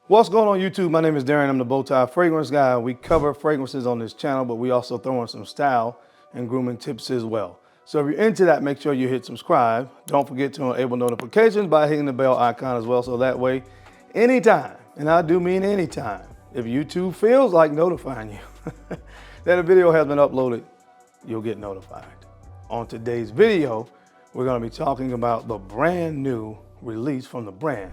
What's going on YouTube? My name is Darren. I'm the BowTie Fragrance Guy. We cover fragrances on this channel, but we also throw in some style and grooming tips as well. So if you're into that, make sure you hit subscribe. Don't forget to enable notifications by hitting the bell icon as well, so that way, anytime, and I do mean anytime, if YouTube feels like notifying you that a video has been uploaded, you'll get notified. On today's video, we're going to be talking about the brand new release from the brand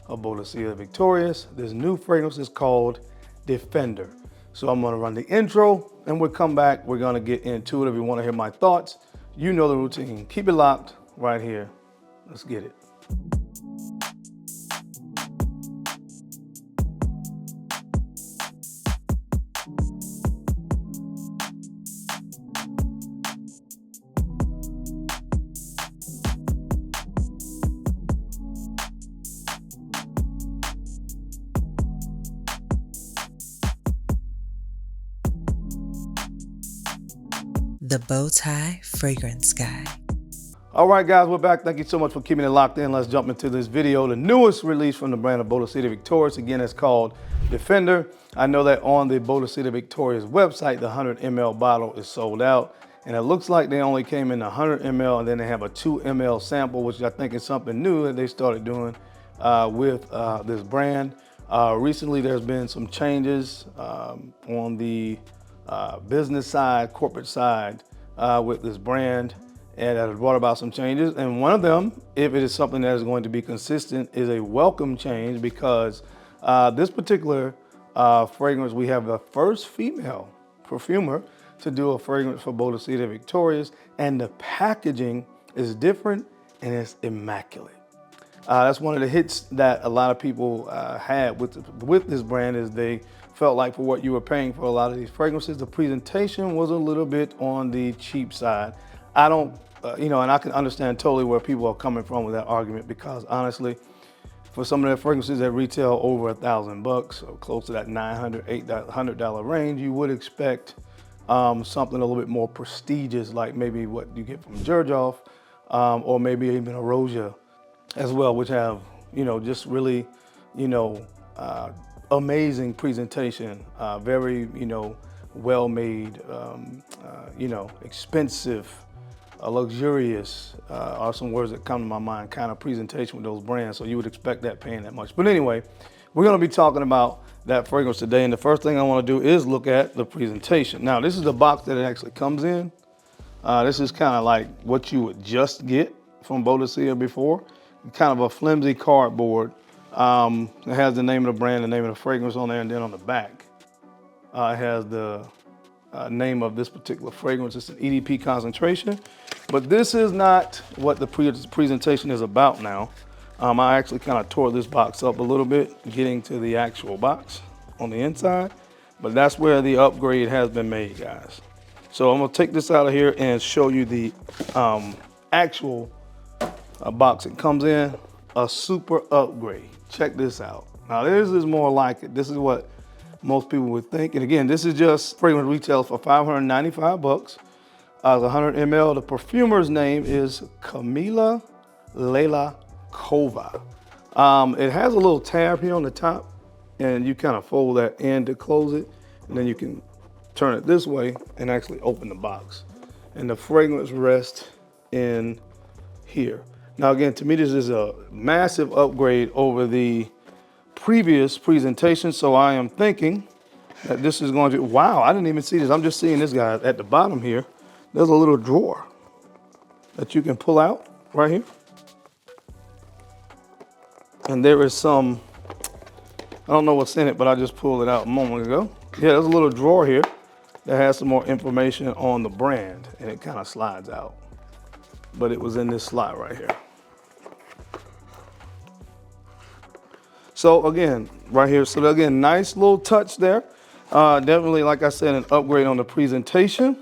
of Boadicea The Victorious. This new fragrance is called Defender. So I'm gonna run the intro and we'll come back. We're gonna get into it. If you wanna hear my thoughts, you know the routine. Keep it locked right here. Let's get it. The BowTie Fragrance Guy. All right, guys, we're back. Thank you so much for keeping it locked in. Let's jump into this video. The newest release from the brand of Boadicea The Victorious. Again, it's called Defender. I know that on the Boadicea The Victorious website, the 100 ml bottle is sold out. And it looks like they only came in 100 ml, and then they have a 2 ml sample, which I think is something new that they started doing with this brand. Recently, there's been some changes on the business side, corporate side with this brand, and that has brought about some changes. And one of them, if it is something that is going to be consistent, is a welcome change, because this particular fragrance, we have the first female perfumer to do a fragrance for Boadicea The Victorious, and the packaging is different and it's immaculate. That's one of the hits that a lot of people had with this brand, is they felt like for what you were paying for a lot of these fragrances, the presentation was a little bit on the cheap side. I don't, and I can understand totally where people are coming from with that argument, because honestly, for some of their fragrances that retail over $1,000 or close to that $900, $800 range, you would expect something a little bit more prestigious, like maybe what you get from Xerjoff, or maybe even a Roja as well, which have, just really, amazing presentation, very, well-made, expensive, luxurious, are some words that come to my mind, kind of presentation with those brands. So you would expect that paying that much. But anyway, we're gonna be talking about that fragrance today. And the first thing I wanna do is look at the presentation. Now, this is the box that it actually comes in. This is kind of like what you would just get from Boadicea before. Kind of a flimsy cardboard. It has the name of the brand, the name of the fragrance on there, and then on the back, it has the name of this particular fragrance. It's an EDP concentration, but this is not what the presentation is about now. I actually kind of tore this box up a little bit, getting to the actual box on the inside, but that's where the upgrade has been made, guys. So I'm gonna take this out of here and show you the actual box it comes in. A super upgrade. Check this out. Now this is more like it. This is what most people would think. And again, this is just fragrance retails for $595. It's 100 ml. The perfumer's name is Kamila Leila Kova. It has a little tab here on the top, and you kind of fold that in to close it, and then you can turn it this way and actually open the box. And the fragrance rests in here. Now again, to me, this is a massive upgrade over the previous presentation. So I am thinking that this is going to, wow, I didn't even see this. I'm just seeing this guy at the bottom here. There's a little drawer that you can pull out right here. And there is some, I don't know what's in it, but I just pulled it out a moment ago. Yeah, there's a little drawer here that has some more information on the brand, and it kind of slides out. But it was in this slot right here. So again, right here, so again, nice little touch there. Definitely, like I said, an upgrade on the presentation.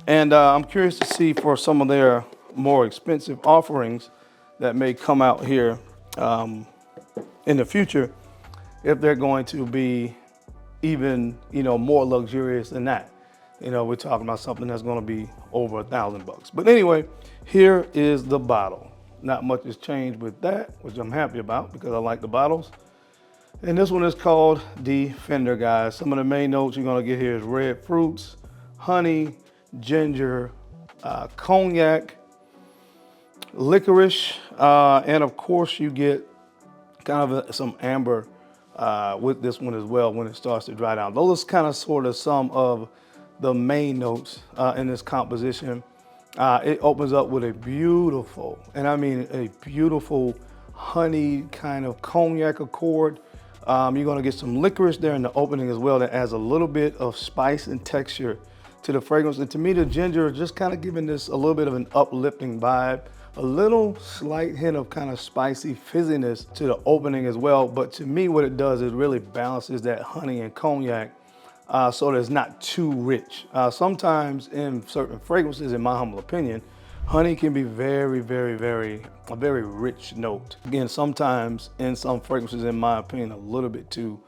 And I'm curious to see for some of their more expensive offerings that may come out here in the future, if they're going to be even, more luxurious than that. We're talking about something that's gonna be over $1,000. But anyway, here is the bottle. Not much has changed with that, which I'm happy about because I like the bottles. And this one is called Defender, guys. Some of the main notes you're gonna get here is red fruits, honey, ginger, cognac, licorice, and of course you get kind of some amber with this one as well when it starts to dry down. Those are kind of sort of some of the main notes in this composition. It opens up with a beautiful, and I mean a beautiful honey kind of cognac accord. You're gonna get some licorice there in the opening as well that adds a little bit of spice and texture to the fragrance. And to me, the ginger is just kind of giving this a little bit of an uplifting vibe, a little slight hint of kind of spicy fizziness to the opening as well. But to me, what it does is really balances that honey and cognac so that it's not too rich. Sometimes in certain fragrances, in my humble opinion, honey can be a very rich note. Again, sometimes in some fragrances, in my opinion, a little bit too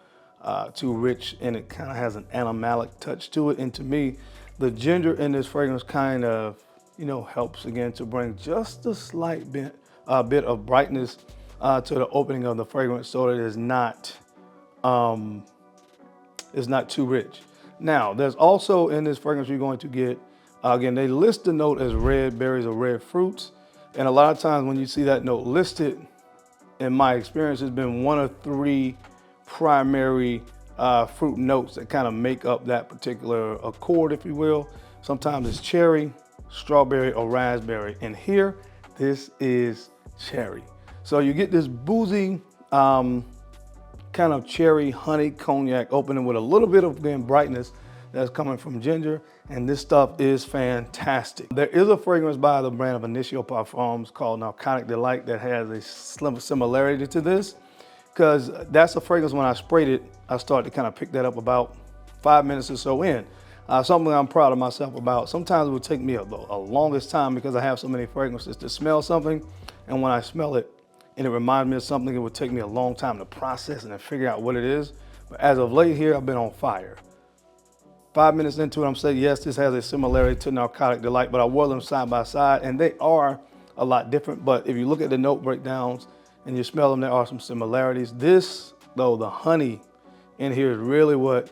rich, and it kind of has an animalic touch to it. And to me, the ginger in this fragrance kind of, helps again to bring just a slight bit of brightness to the opening of the fragrance, so that it's not too rich. Now, there's also in this fragrance you're going to get, again, they list the note as red berries or red fruits. And a lot of times when you see that note listed, in my experience, it's been one of three primary fruit notes that kind of make up that particular accord, if you will. Sometimes it's cherry, strawberry, or raspberry. And here, this is cherry. So you get this boozy, kind of cherry honey cognac opening with a little bit of again brightness that's coming from ginger, and this stuff is fantastic. There is a fragrance by the brand of Initio Parfums called Narcotic Delight that has a similarity to this, because that's a fragrance when I sprayed it, I started to kind of pick that up about 5 minutes or so in. Something I'm proud of myself about. Sometimes it would take me a longest time because I have so many fragrances to smell something, and when I smell it, and it reminds me of something, it would take me a long time to process and to figure out what it is. But as of late here, I've been on fire. 5 minutes into it, I'm saying, yes, this has a similarity to Narcotic Delight, but I wore them side by side, and they are a lot different. But if you look at the note breakdowns and you smell them, there are some similarities. This, though, the honey in here is really what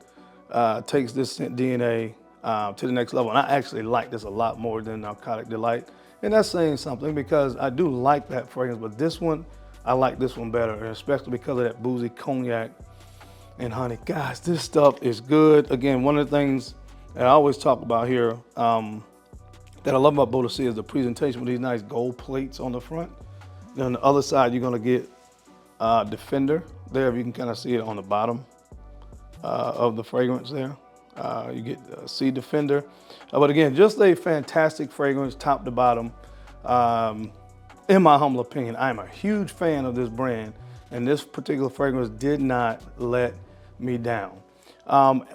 takes this scent DNA to the next level. And I actually like this a lot more than Narcotic Delight. And that's saying something, because I do like that fragrance, but this one, I like this one better, and especially because of that boozy cognac and honey. Guys, this stuff is good. Again, one of the things that I always talk about here that I love about BowTie is the presentation with these nice gold plates on the front. Then on the other side, you're gonna get Defender there. You can kind of see it on the bottom of the fragrance there. You get C Defender. But again, just a fantastic fragrance top to bottom. In my humble opinion, I'm a huge fan of this brand, and this particular fragrance did not let me down.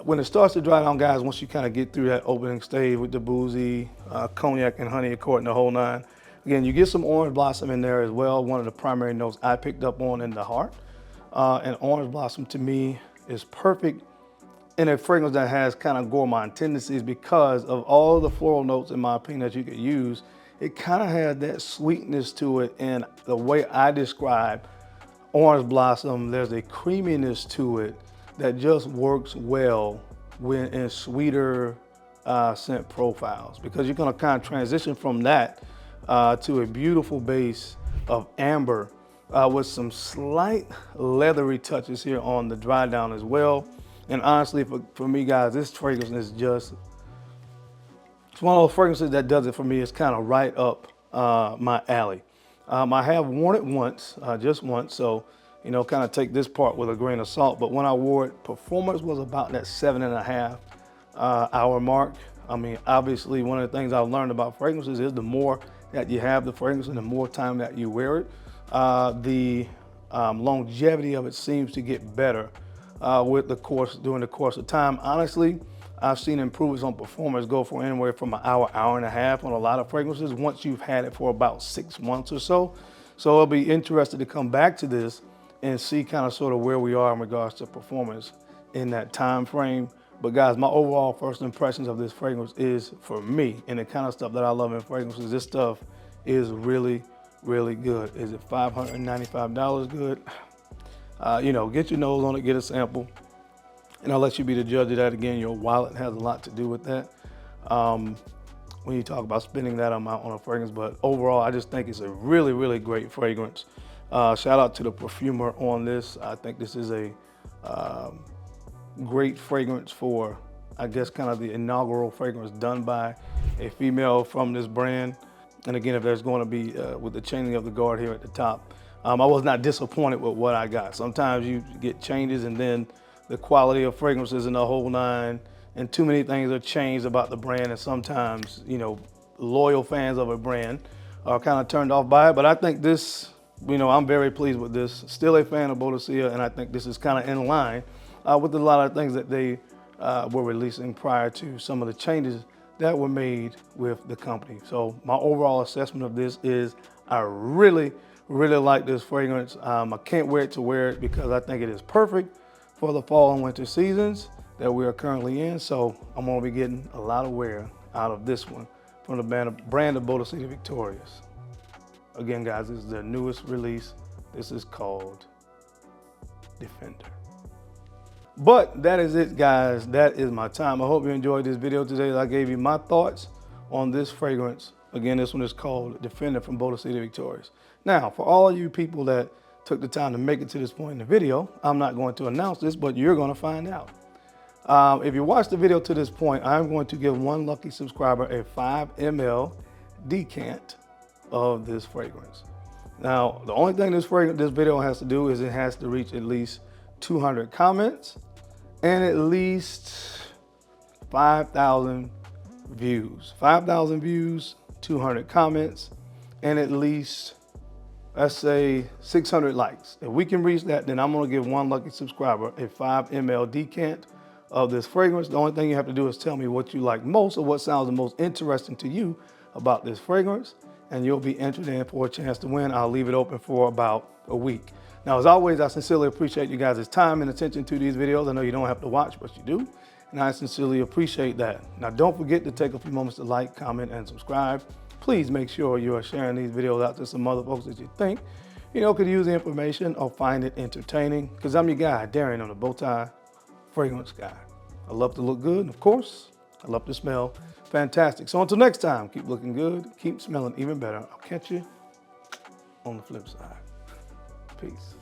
When it starts to dry down, guys, once you kind of get through that opening stage with the boozy cognac and honey accord and the whole nine, again, you get some orange blossom in there as well. One of the primary notes I picked up on in the heart. And orange blossom to me is perfect in a fragrance that has kind of gourmand tendencies, because of all the floral notes, in my opinion, that you could use. It kind of has that sweetness to it, and the way I describe orange blossom, there's a creaminess to it that just works well when in sweeter scent profiles, because you're gonna kind of transition from that to a beautiful base of amber with some slight leathery touches here on the dry down as well. And honestly, for me, guys, this fragrance is just, it's one of those fragrances that does it for me. It's kind of right up my alley. I have worn it once, just once, so, kind of take this part with a grain of salt. But when I wore it, performance was about that 7.5 hour mark. I mean, obviously, one of the things I've learned about fragrances is the more that you have the fragrance and the more time that you wear it, the longevity of it seems to get better during the course of time. Honestly, I've seen improvements on performance go for anywhere from an hour, hour and a half on a lot of fragrances once you've had it for about 6 months or so. So I'll be interested to come back to this and see kind of sort of where we are in regards to performance in that time frame. But guys, my overall first impressions of this fragrance is, for me, and the kind of stuff that I love in fragrances, this stuff is really, really good. Is it $595 good? You know, get your nose on it, get a sample, and I'll let you be the judge of that. Again, your wallet has a lot to do with that. When you talk about spending that amount on a fragrance, but overall, I just think it's a really, really great fragrance. Shout out to the perfumer on this. I think this is a great fragrance for, I guess, kind of the inaugural fragrance done by a female from this brand. And again, if there's going to be, with the changing of the guard here at the top, I was not disappointed with what I got. Sometimes you get changes and then the quality of fragrances in the whole nine, and too many things are changed about the brand, and sometimes, you know, loyal fans of a brand are kind of turned off by it. But I think this, you know, I'm very pleased with this. Still a fan of Boadicea, and I think this is kind of in line with a lot of things that they were releasing prior to some of the changes that were made with the company. So my overall assessment of this is I really, really like this fragrance. I can't wait to wear it because I think it is perfect for the fall and winter seasons that we are currently in. So I'm gonna be getting a lot of wear out of this one from the brand of Boadicea The Victorious. Again, guys, this is their newest release. This is called Defender. But that is it, guys. That is my time. I hope you enjoyed this video today. I gave you my thoughts on this fragrance. Again, this one is called Defender from Boadicea The Victorious. Now, for all of you people that took the time to make it to this point in the video, I'm not going to announce this, but you're going to find out. If you watched the video to this point, I'm going to give one lucky subscriber a 5 ml decant of this fragrance. Now, the only thing this video has to do is it has to reach at least 200 comments and at least 5,000 views. 5,000 views, 200 comments, and at least, let's say, 600 likes. If we can reach that, then I'm gonna give one lucky subscriber a 5 ml decant of this fragrance. The only thing you have to do is tell me what you like most or what sounds the most interesting to you about this fragrance, and you'll be entered in for a chance to win. I'll leave it open for about a week. Now, as always, I sincerely appreciate you guys' time and attention to these videos. I know you don't have to watch, but you do, and I sincerely appreciate that. Now, don't forget to take a few moments to like, comment, and subscribe. Please make sure you are sharing these videos out to some other folks that you think, you know, could use the information or find it entertaining, because I'm your guy, Darian, on the BowTie Fragrance Guy. I love to look good, and of course, I love to smell fantastic. So until next time, keep looking good, keep smelling even better. I'll catch you on the flip side. Peace.